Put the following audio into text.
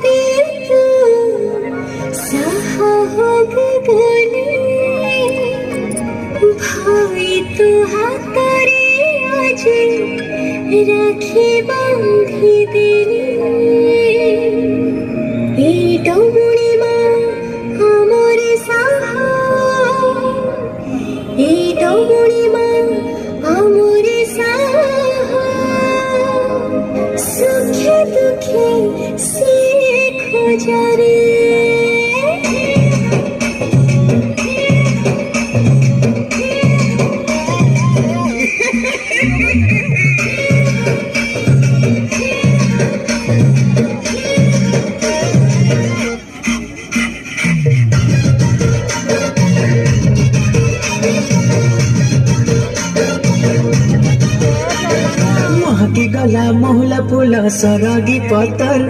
दे तू साहब गले भाई तू हातरे आज राखी बांधी देली ए डमुणी माँ हमरे साहा ए डमुणी माँ हमरे साहा सुखे दुखे से खोजरे महकी गला मोहला फूल सरगी पतर